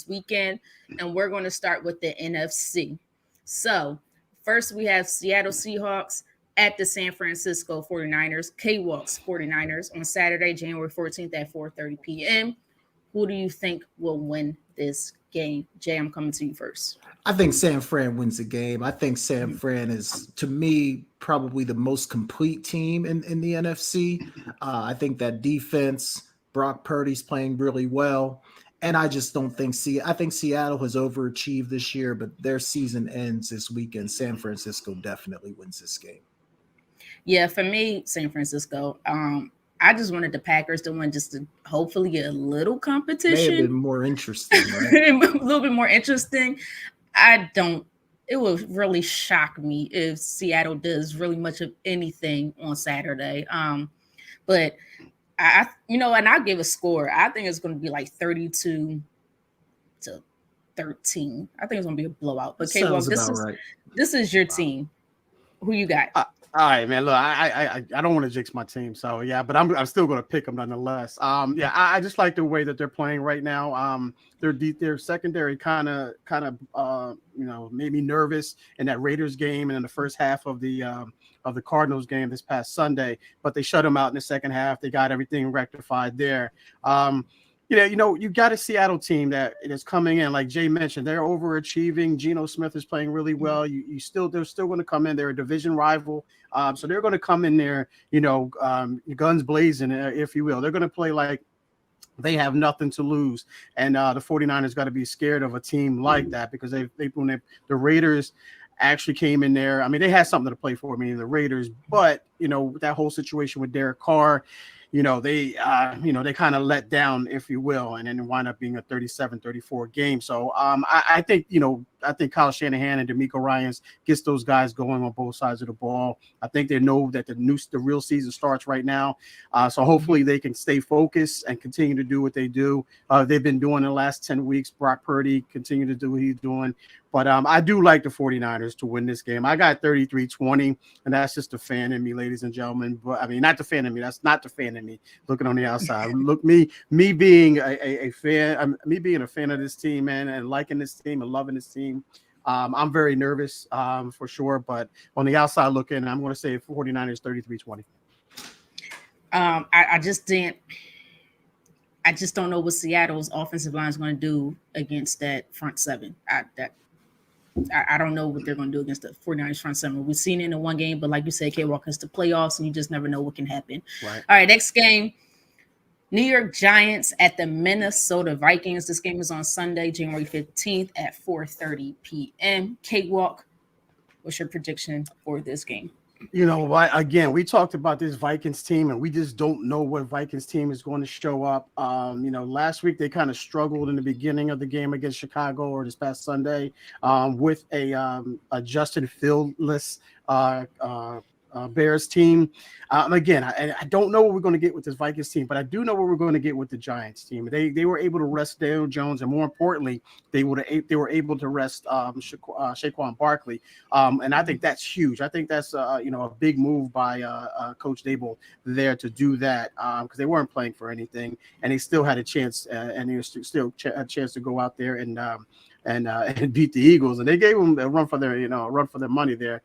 weekend, and we're going to start with the NFC. So, first we have Seattle Seahawks at the San Francisco 49ers, K-Walks 49ers on Saturday, January 14th at 4:30 p.m. Who do you think will win this game? Jay, I'm coming to you first. I think San Fran wins the game. I think San Fran is, to me, probably the most complete team in the NFC. I think that defense, Brock Purdy's playing really well. And I just don't think I think Seattle has overachieved this year, but their season ends this weekend. San Francisco definitely wins this game. Yeah, for me, San Francisco. I just wanted the Packers to win just to hopefully get a little May have been competition, more interesting, right? a little bit more interesting. I don't. It would really shock me if Seattle does really much of anything on Saturday. But and I'll give a score. I think it's going to be like 32-13. I think it's going to be a blowout. But K Walk, Sounds about right. this is your team. Who you got? All right, man. Look, I don't want to jinx my team, so yeah, but I'm still gonna pick them nonetheless. Yeah, I just like the way that they're playing right now. Their secondary kind of made me nervous in that Raiders game and in the first half of the Cardinals game this past Sunday, but they shut them out in the second half. They got everything rectified there. You got a Seattle team that is coming in, like Jay mentioned, they're overachieving. Geno Smith is playing really well. They're still going to come in. They're a division rival, so they're going to come in there, guns blazing, if you will. They're going to play like they have nothing to lose, and the 49ers got to be scared of a team like that because the Raiders actually came in there. I mean, they had something to play for, meaning the Raiders, but that whole situation with Derek Carr. They kind of let down, if you will, and then it wind up being a 37-34 game. So I think Kyle Shanahan and DeMeco Ryans gets those guys going on both sides of the ball. I think they know that the real season starts right now. So hopefully they can stay focused and continue to do what they do. They've been doing in the last 10 weeks. Brock Purdy continue to do what he's doing. But I do like the 49ers to win this game. I got 33-20, and that's just a fan in me, ladies and gentlemen. But I mean, not the fan in me. That's not the fan in me looking on the outside. Look, me being a fan, me being a fan of this team, man, and liking this team and loving this team. I'm very nervous for sure. But on the outside looking, I'm going to say 49ers 33-20. I just don't know what Seattle's offensive line is going to do against that front seven. I don't know what they're going to do against the 49ers front seven. We've seen it in the one game, but like you said, K-Walk, it's the playoffs, and you just never know what can happen. Right. All right, next game, New York Giants at the Minnesota Vikings. This game is on Sunday, January 15th at 4:30 p.m. K-Walk, what's your prediction for this game? Again, we talked about this Vikings team, and we just don't know what Vikings team is going to show up. Last week they kind of struggled in the beginning of the game against Chicago, or this past Sunday, with a Justin Fields-less Bears team. Again, I don't know what we're going to get with this Vikings team, but I do know what we're going to get with the Giants team. They were able to rest Daniel Jones, and more importantly, they were able to rest Saquon Barkley, and I think that's huge. I think that's a big move by Coach Dable there to do that, because they weren't playing for anything, and they still had a chance, and they still had a chance to go out there and beat the Eagles, and they gave them a run for their money there.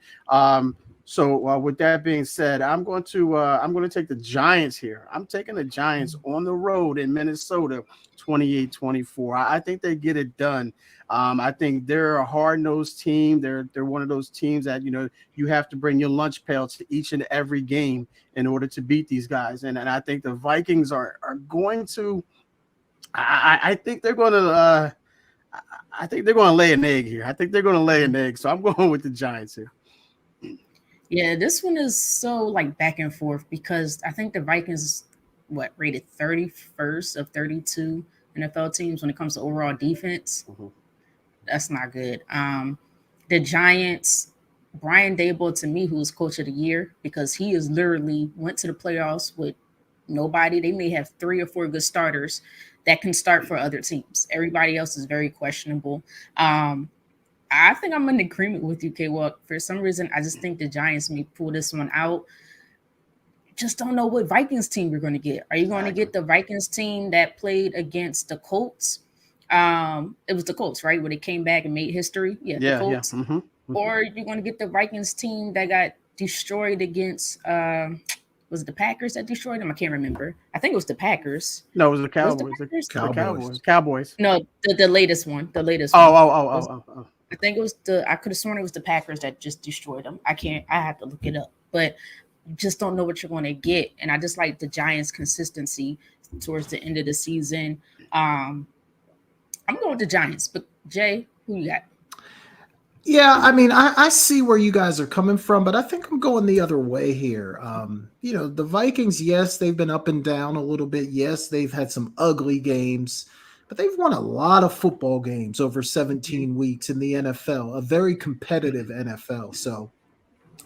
So with that being said, I'm going to take the Giants here. I'm taking the Giants on the road in Minnesota, 28-24. I think they get it done. I think they're a hard-nosed team. They're one of those teams that you have to bring your lunch pail to each and every game in order to beat these guys. And I think the Vikings are going to. I think they're going to. I think they're going to lay an egg here. I think they're going to lay an egg. So I'm going with the Giants here. Yeah, this one is so like back and forth because I think the Vikings, rated 31st of 32 NFL teams when it comes to overall defense. Mm-hmm. That's not good. The Giants, Brian Daboll, to me, who's coach of the year, because he is literally went to the playoffs with nobody. They may have 3 or 4 good starters that can start for other teams. Everybody else is very questionable. I think I'm in agreement with you, K-Walk. For some reason, I just think the Giants may pull this one out. Just don't know what Vikings team you're going to get. Are you going to get the Vikings team that played against the Colts? It was the Colts, right? Where they came back and made history. Yeah, the Yeah, yeah. Colts. Or you're going to get the Vikings team that got destroyed against was it the Packers that destroyed them? I can't remember. I think it was the Packers. No, it was the Was it the Cowboys. Packers? Cowboys. No, the latest one. The latest Oh, one. oh, oh, oh, oh, oh. I think it was I could have sworn it was the Packers that just destroyed them. I have to look it up. But you just don't know what you're going to get. And I just like the Giants' consistency towards the end of the season. I'm going with the Giants. But Jay, who you got? Yeah, I mean, I see where you guys are coming from, but I think I'm going the other way here. The Vikings, yes, they've been up and down a little bit. Yes, they've had some ugly games, but they've won a lot of football games over 17 weeks in the NFL, a very competitive NFL. So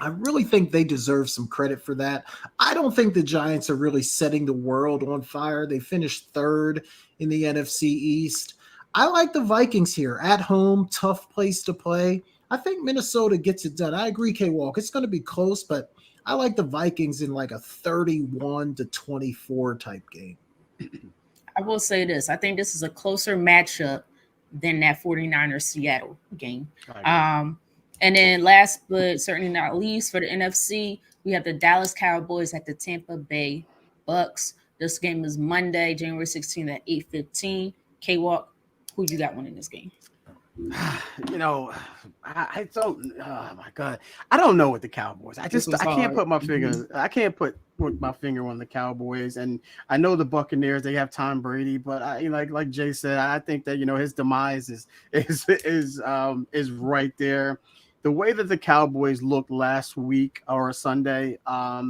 I really think they deserve some credit for that. I don't think the Giants are really setting the world on fire. They finished third in the NFC East. I like the Vikings here at home, tough place to play. I think Minnesota gets it done. I agree, K-Walk. It's going to be close, but I like the Vikings in like a 31-24 type game. I will say this. I think this is a closer matchup than that 49ers Seattle game. And then last but certainly not least for the NFC, we have the Dallas Cowboys at the Tampa Bay Bucks. This game is Monday, January 16th at 8:15. K-Walk, who you got winning this game? I don't. Oh my God, I don't know with the Cowboys. I can't put my finger. I can't put my finger on the Cowboys, and I know the Buccaneers. They have Tom Brady, but like Jay said, I think that his demise is right there. The way that the Cowboys looked last week or Sunday, I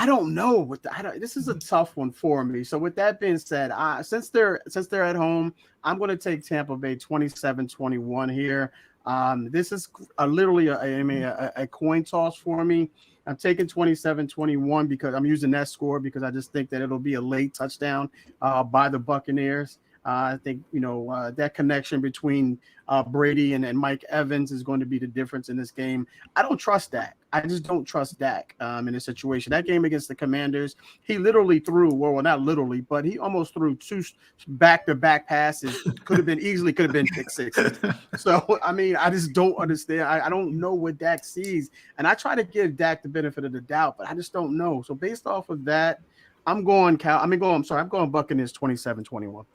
don't know. This is a tough one for me. So with that being said, since they're at home, I'm going to take Tampa Bay 27-21 here. This is literally a coin toss for me. I'm taking 27-21 because I'm using that score because I just think that it'll be a late touchdown by the Buccaneers. I think, that connection between Brady and Mike Evans is going to be the difference in this game. I don't trust Dak. I just don't trust Dak in this situation. That game against the Commanders, he literally threw, well, not literally, but he almost threw 2 back-to-back passes. Could have been pick sixes. So, I just don't understand. I don't know what Dak sees. And I try to give Dak the benefit of the doubt, but I just don't know. So based off of that, I'm going Buccaneers 27-21.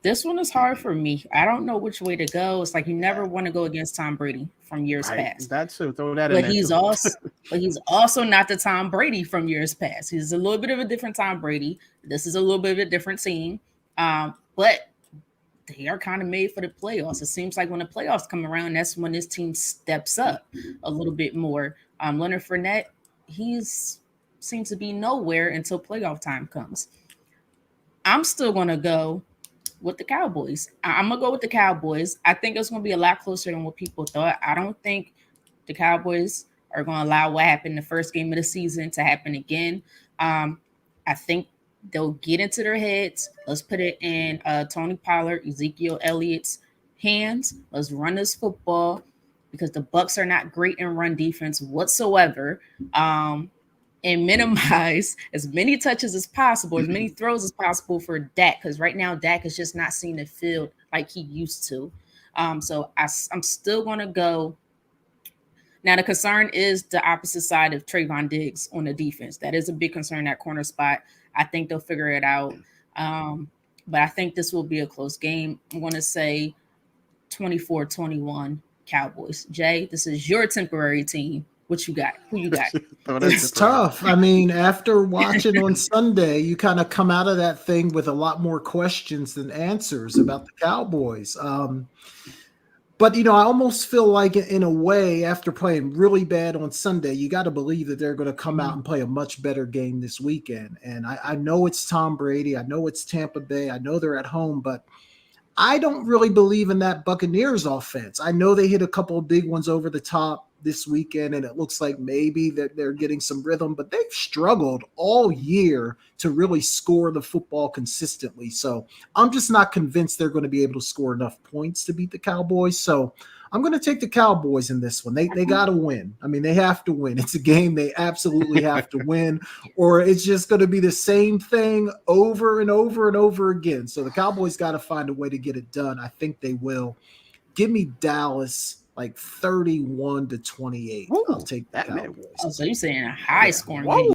This one is hard for me. I don't know which way to go. It's like you never want to go against Tom Brady from years past. That's so throw that but in. He's also not the Tom Brady from years past. He's a little bit of a different Tom Brady. This is a little bit of a different team. But they are kind of made for the playoffs. It seems like when the playoffs come around, that's when this team steps up a little bit more. Leonard Fournette, seems to be nowhere until playoff time comes. I'm still going to go with the Cowboys. I'm going to go with the Cowboys. I think it's going to be a lot closer than what people thought. I don't think the Cowboys are going to allow what happened the first game of the season to happen again. I think they'll get into their heads. Let's put it in Tony Pollard, Ezekiel Elliott's hands. Let's run this football because the Bucs are not great in run defense whatsoever. And minimize as many touches as possible, as many throws as possible for Dak, because right now Dak is just not seeing the field like he used to. So I'm still going to go. Now, the concern is the opposite side of Trayvon Diggs on the defense. That is a big concern, that corner spot. I think they'll figure it out. But I think this will be a close game. I'm going to say 24-21 Cowboys. Jay, this is your temporary team. What you got? Who you got? It's tough. After watching on Sunday, you kind of come out of that thing with a lot more questions than answers about the Cowboys. But, I almost feel like in a way, after playing really bad on Sunday, you got to believe that they're going to come out and play a much better game this weekend. And I know it's Tom Brady. I know it's Tampa Bay. I know they're at home, but I don't really believe in that Buccaneers offense. I know they hit a couple of big ones over the top, this weekend, and it looks like maybe that they're getting some rhythm, but they've struggled all year to really score the football consistently. So I'm just not convinced they're going to be able to score enough points to beat the Cowboys. So I'm going to take the Cowboys in this one. They got to win. I mean, they have to win. It's a game they absolutely have to win, or it's just going to be the same thing over and over and over again. So the Cowboys got to find a way to get it done. I think they will. Give me Dallas like 31-28. Ooh, I'll take the that man. Cowboys. Oh, so you're saying a high scoring Whoa. game.